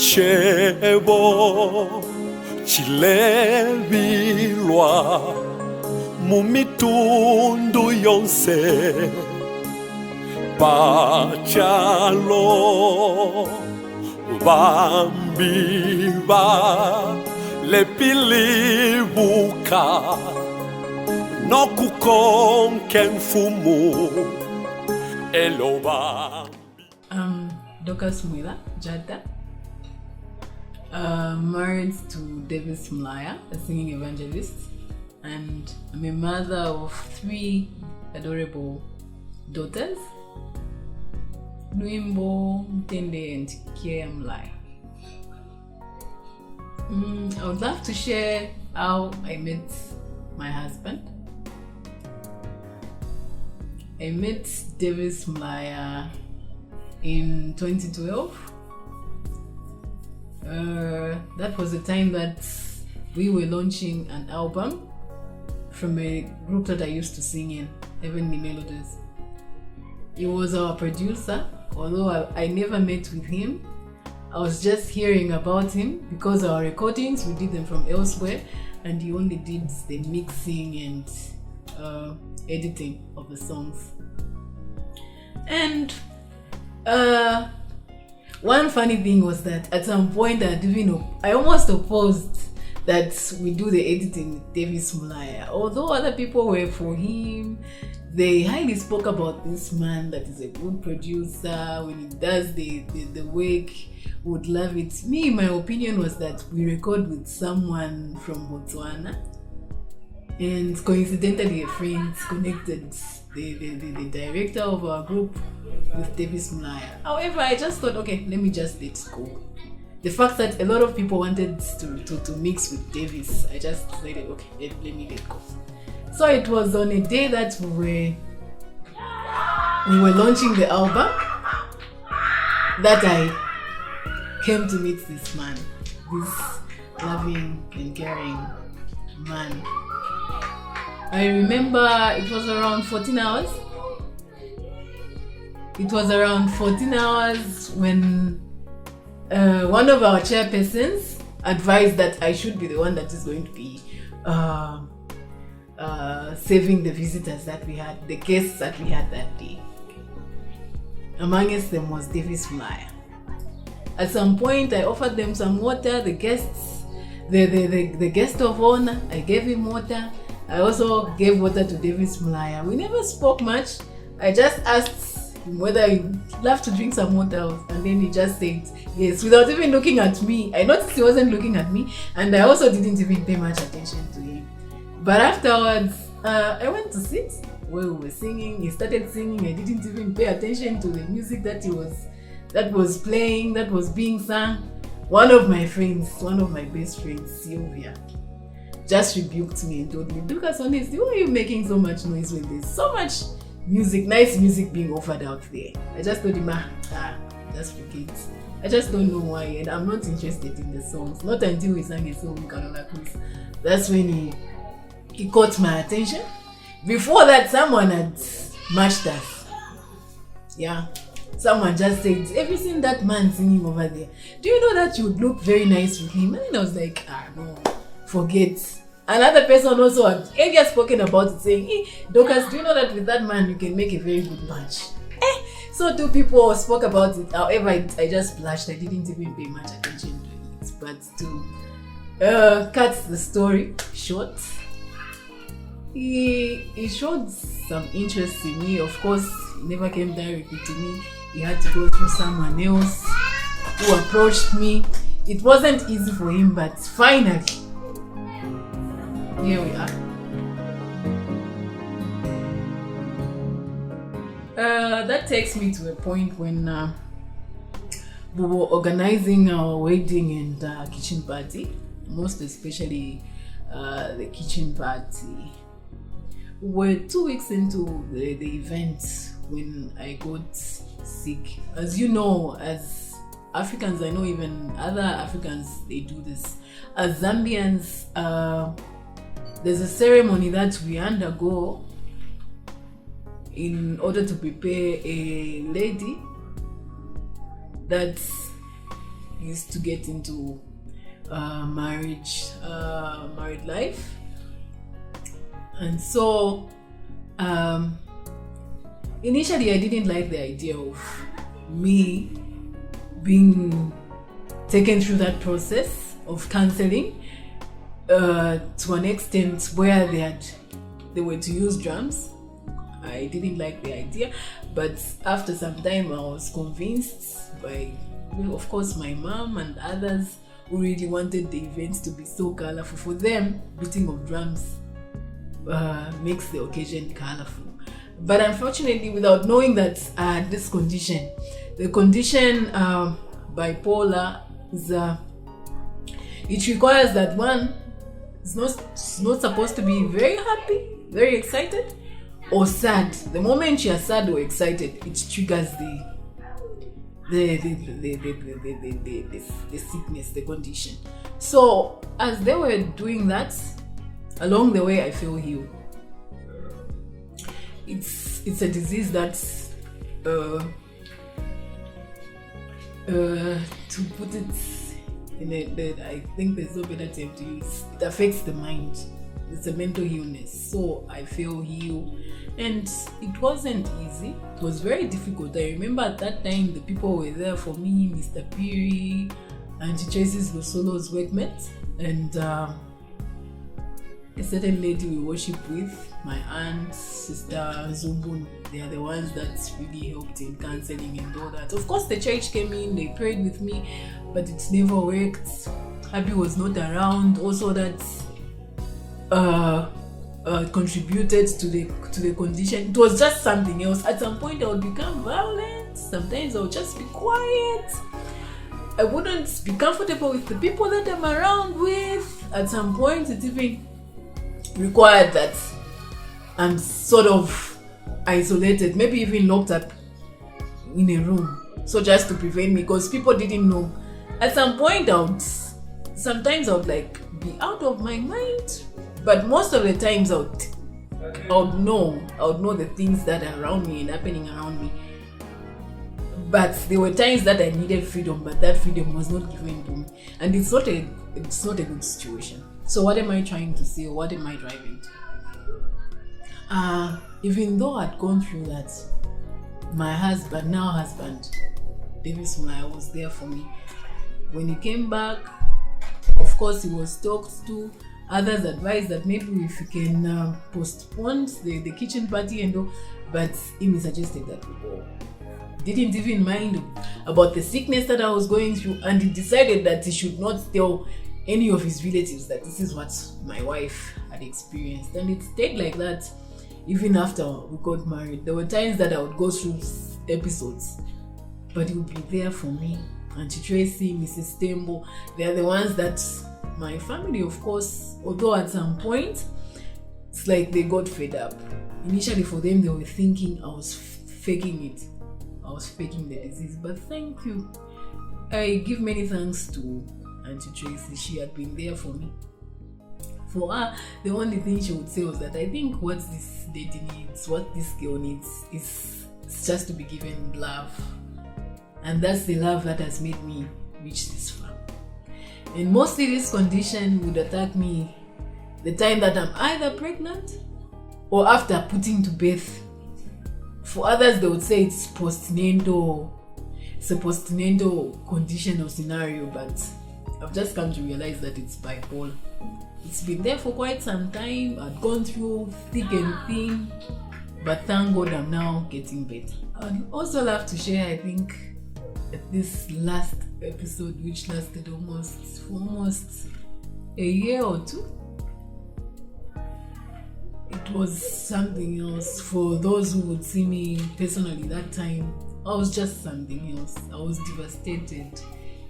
chebo chilebilwa mumitundu yonse pachalo bambiba lepilibuka nokukonke mfumu eloba. Dorcas Mwila Jada, married to Davis Mlaya, a singing evangelist, and I'm a mother of 3 adorable daughters, Luimbo, Mtende, and Kia Mlaya. I would love to share how I met my husband. I met Davis Mlaya in 2012. That was the time that we were launching an album from a group that I used to sing in, Heavenly Melodies. He was our producer, although I never met with him. I was just hearing about him because our recordings, we did them from elsewhere, and he only did the mixing and editing of the songs. And one funny thing was that at some point I almost opposed that we do the editing with Davis Mlaya. Although other people were for him, they highly spoke about this man that is a good producer. When he does the work, would love it. Me, my opinion was that we record with someone from Botswana, and coincidentally a friend connected the director of our group with Davis Mlaya. However, I just thought, okay, let me just let it go. The fact that a lot of people wanted to mix with Davis, I just decided, okay, let me let go. So it was on a day that we were launching the album that I came to meet this man, this loving and caring man. I remember it was around 14 hours. It was around 14 hours when one of our chairpersons advised that I should be the one that is going to be saving the visitors that we had, the guests that we had that day. Amongst them was Davis Mlaya. At some point, I offered them some water. The guests, the guest of honor, I gave him water. I also gave water to Davis Mlaya. We never spoke much. I just asked him whether he'd love to drink some water, and then he just said yes, without even looking at me. I noticed he wasn't looking at me, and I also didn't even pay much attention to him. But afterwards, I went to sit where we were singing. He started singing. I didn't even pay attention to the music that was playing, that was being sung. One of my best friends, Sylvia, just rebuked me and told me, Lucas, honestly, why are you making so much noise when there's so much music, nice music being offered out there? I just told him, just forget. I just don't know why, and I'm not interested in the songs. Not until we sang a song, Kanola Cruz. That's when he caught my attention. Before that, someone had matched us. Yeah. Someone just said, have you seen that man singing over there? Do you know that you would look very nice with him? And I was like, no, forget. Another person also had earlier spoken about it, saying, hey, Dorcas, do you know that with that man you can make a very good match? So 2 people spoke about it. However, I just blushed. I didn't even pay much attention to it. But to cut the story short, he showed some interest in me. Of course, he never came directly to me. He had to go through someone else who approached me. It wasn't easy for him, but finally, here we are. That takes me to a point when we were organizing our wedding and kitchen party, most especially the kitchen party. We were 2 weeks into the event when I got sick. As you know, as Africans, I know even other Africans, they do this. As Zambians, there's a ceremony that we undergo in order to prepare a lady that used to get into married life. And so initially I didn't like the idea of me being taken through that process of counseling to an extent where they were to use drums. I didn't like the idea, but after some time I was convinced by, of course, my mom and others who really wanted the events to be so colorful. For them, beating of drums makes the occasion colorful. But unfortunately, without knowing that I had this condition, the condition bipolar is it requires that one is not supposed to be very happy, very excited, or sad. The moment you are sad or excited, it triggers the sickness, the condition. So as they were doing that, along the way I feel healed. It's a disease that to put it in I think there's no better term to use. It affects the mind. It's a mental illness. So I feel healed, and it wasn't easy. It was very difficult. I remember at that time the people were there for me, Mr. Piri, Auntie Tracy's Losolo's workmates, and a certain lady we worship with, my aunt, Sister Zumbun. They are the ones that really helped in counseling and all that. Of course, the church came in, they prayed with me, but it never worked. Abby was not around. Also, that contributed to the condition. It was just something else. At some point, I would become violent. Sometimes I would just be quiet. I wouldn't be comfortable with the people that I'm around with. At some point, it even required that I'm sort of isolated, maybe even locked up in a room, so just to prevent me, because people didn't know. At some point sometimes I would like be out of my mind, but most of the times I would know the things that are around me and happening around me. But there were times that I needed freedom, but that freedom was not given to me, and it's not a good situation. So what am I trying to say? What am I driving to? Even though I'd gone through that, my now husband, David Smulaya, was there for me. When he came back, of course, he was talked to. Others advised that maybe if we can postpone the kitchen party and all, but he suggested that we go. Didn't even mind about the sickness that I was going through, and he decided that he should not tell any of his relatives that this is what my wife had experienced. And it stayed like that even after we got married. There were times that I would go through episodes, but he would be there for me. Auntie Tracy, Mrs. Tembo, they are the ones that my family, of course, although at some point it's like they got fed up. Initially for them, they were thinking I was faking it. I was faking the disease. But thank you. I give many thanks to Auntie Tracy. She had been there for me. For her, the only thing she would say was that I think what this lady needs, what this girl needs, is just to be given love. And that's the love that has made me reach this far. And mostly this condition would attack me the time that I'm either pregnant or after putting to birth. For others, they would say it's postnatal. It's a postnatal condition or scenario, but I've just come to realize that it's bipolar. It's been there for quite some time. I've gone through thick and thin, but thank God I'm now getting better. I'd also love to share, I think, this last episode, which lasted almost a year or two. It was something else. For those who would see me personally that time, I was just something else. I was devastated.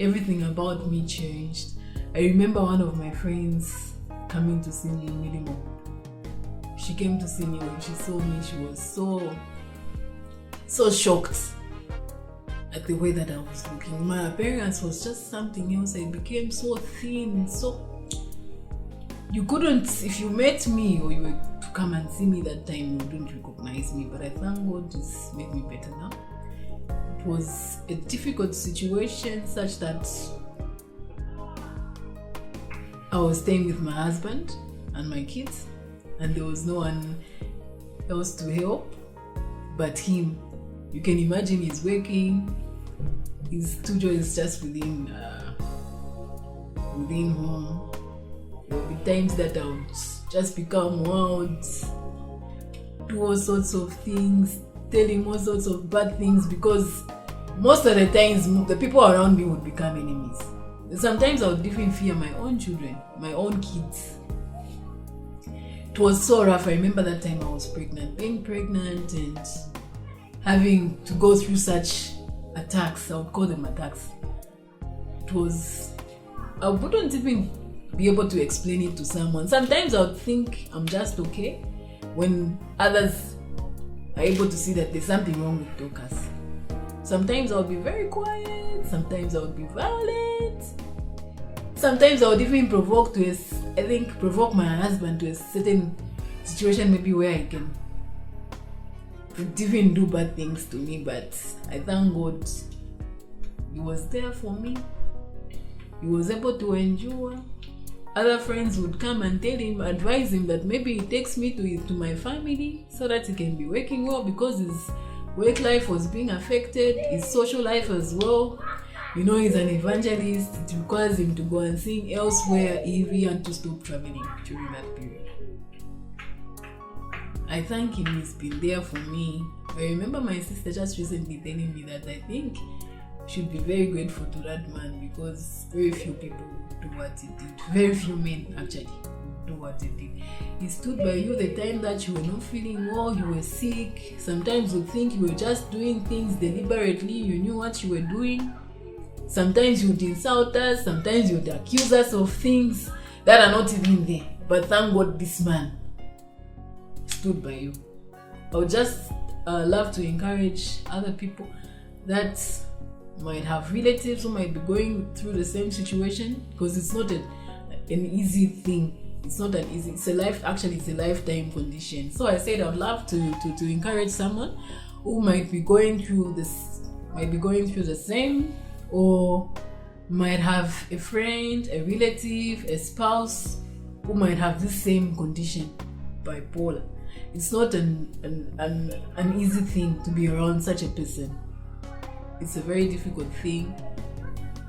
Everything about me changed. I remember one of my friends coming to see me in Milimo. She came to see me. When she saw me, she was so shocked at the way that I was looking. My appearance was just something else. I became so thin, so you couldn't, if you met me or you were to come and see me that time, you wouldn't recognize me. But I thank God this made me better now. It was a difficult situation such that I was staying with my husband and my kids, and there was no one else to help but him. You can imagine he's working, his studio is just within home. There will be times that I would just become wild, do all sorts of things, tell him all sorts of bad things, because most of the times the people around me would become enemies. Sometimes I would even fear my own children, my own kids. It was so rough. I remember that time I was pregnant, being pregnant and having to go through such attacks. I would call them attacks. I wouldn't even be able to explain it to someone. Sometimes I would think I'm just okay, when others are able to see that there's something wrong with Dorcas. Sometimes I would be very quiet, sometimes I would be violent, sometimes I would even provoke my husband to a certain situation, maybe where I can even do bad things to me. But I thank God he was there for me. He was able to endure. Other friends would come and tell him, advise him that maybe he takes me to my family so that he can be working well, because his work life was being affected, his social life as well. You know, he's an evangelist. It requires him to go and sing elsewhere if he had to stop traveling during that period. I thank him, he's been there for me. I remember my sister just recently telling me that I think I should be very grateful to that man, because very few people do what he did. Very few men actually do what he did. He stood by you the time that you were not feeling well, you were sick. Sometimes you think you were just doing things deliberately, you knew what you were doing. Sometimes you would insult us, sometimes you would accuse us of things that are not even there. But thank God this man stood by you. I would just love to encourage other people that might have relatives who might be going through the same situation, because it's not an easy thing. It's not an easy, it's a lifetime condition. So I said I'd love to encourage someone who might be going through the same, or might have a friend, a relative, a spouse who might have this same condition, bipolar. It's not an easy thing to be around such a person. It's a very difficult thing.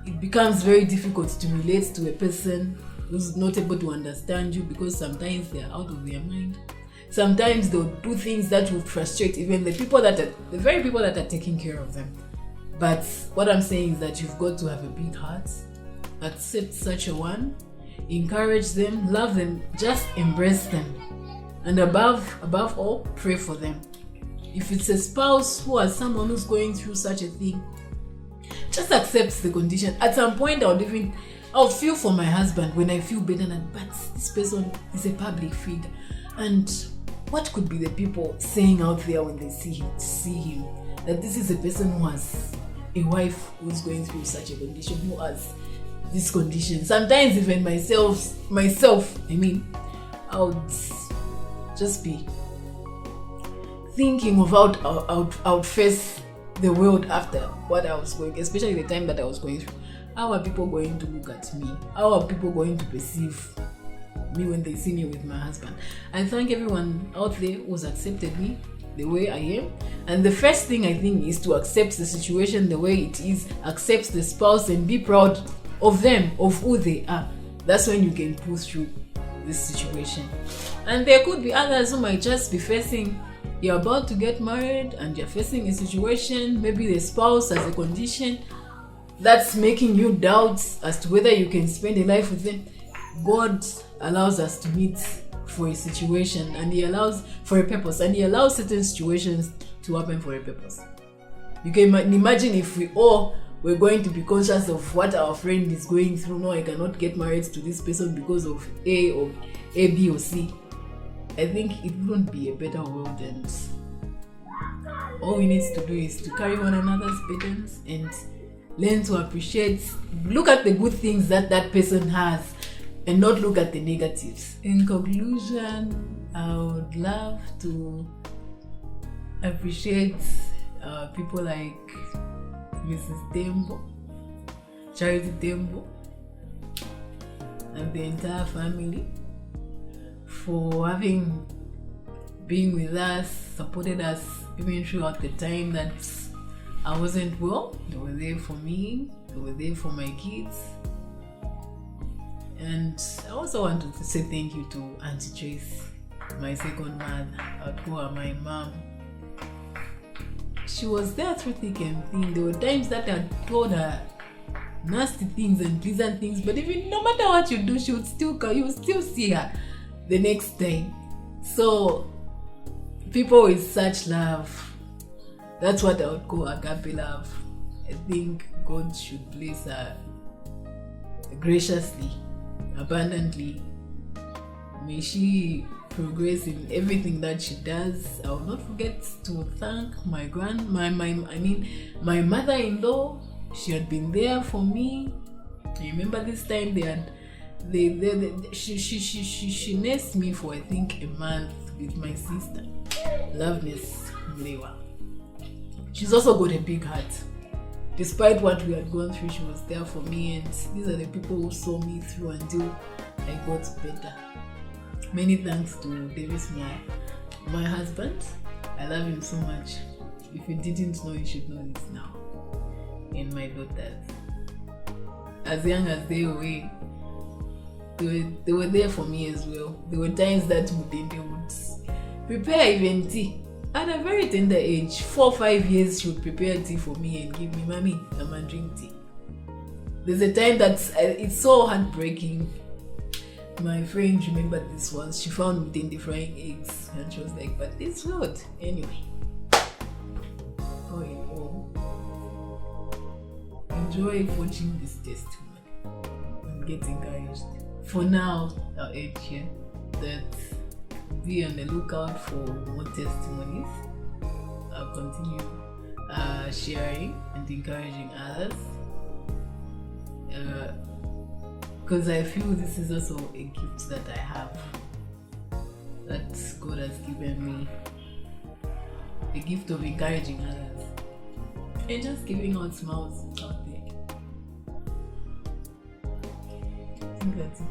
It becomes very difficult to relate to a person who's not able to understand you, because sometimes they're out of their mind. Sometimes they'll do things that will frustrate even the very people that are taking care of them. But what I'm saying is that you've got to have a big heart, accept such a one, encourage them, love them, just embrace them. And above all, pray for them. If it's a spouse who has someone who's going through such a thing, just accept the condition. At some point, I'll feel for my husband when I feel better, but this person is a public figure. And what could be the people saying out there when they see him? That this is a person who has a wife who's going through such a condition, who has this condition. Sometimes even myself, I would just be thinking of how I would face the world after what I was going, especially the time that I was going through. How are people going to look at me? How are people going to perceive me when they see me with my husband? I thank everyone out there who's accepted me the way I am. And the first thing I think is to accept the situation the way it is, accept the spouse, and be proud of them, of who they are. That's when you can pull through this situation. And there could be others who might just be facing, you're about to get married and you're facing a situation, maybe the spouse has a condition that's making you doubt as to whether you can spend a life with them. God allows us to meet for a situation, and He allows for a purpose, and He allows certain situations to happen for a purpose. You can imagine if we all were going to be conscious of what our friend is going through. No, I cannot get married to this person because of A, B, or C. I think it wouldn't be a better world, and all we need to do is to carry one another's burdens and learn to appreciate, look at the good things that person has, and not look at the negatives. In conclusion, I would love to appreciate people like Mrs. Tembo, Charity Tembo, and the entire family for having been with us, supported us even throughout the time that I wasn't well. They were there for me, they were there for my kids. And I also wanted to say thank you to Auntie Trace, my second mother. I'd call her my mom. She was there through thick and thin. There were times that I told her nasty things and pleasant things, but even no matter what you do, she would still come. You would still see her the next day. So people with such love, that's what I would call agape love. I think God should bless her graciously, abundantly. May she progress in everything that she does. I will not forget to thank my mother-in-law. She had been there for me. I remember this time she nursed me for I think a month with my sister, Loveness Mlewa. She's also got a big heart. Despite what we had gone through, she was there for me, and these are the people who saw me through until I got better. Many thanks to Davis, my husband. I love him so much. If you didn't know, you should know this now. And my daughters, as young as they were, they were there for me as well. There were times that Mudende would prepare even tea. At a very tender age, 4 or 5 years, she would prepare tea for me and give me, "Mommy, come and drink tea." There's a time that it's so heartbreaking. My friend remembered this once. She found Mudende frying eggs and she was like, "But it's what?" Anyway. All in all, enjoy watching this testimony and get encouraged. For now, I'll end here. That be on the lookout for more testimonies. I'll continue sharing and encouraging others. Because I feel this is also a gift that I have, that God has given me, a gift of encouraging others and just giving out smiles out there. I think that's it.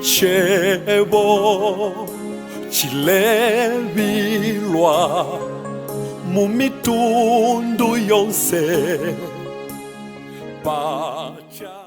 Ichebo chilebilwa mumitundu yonse pacha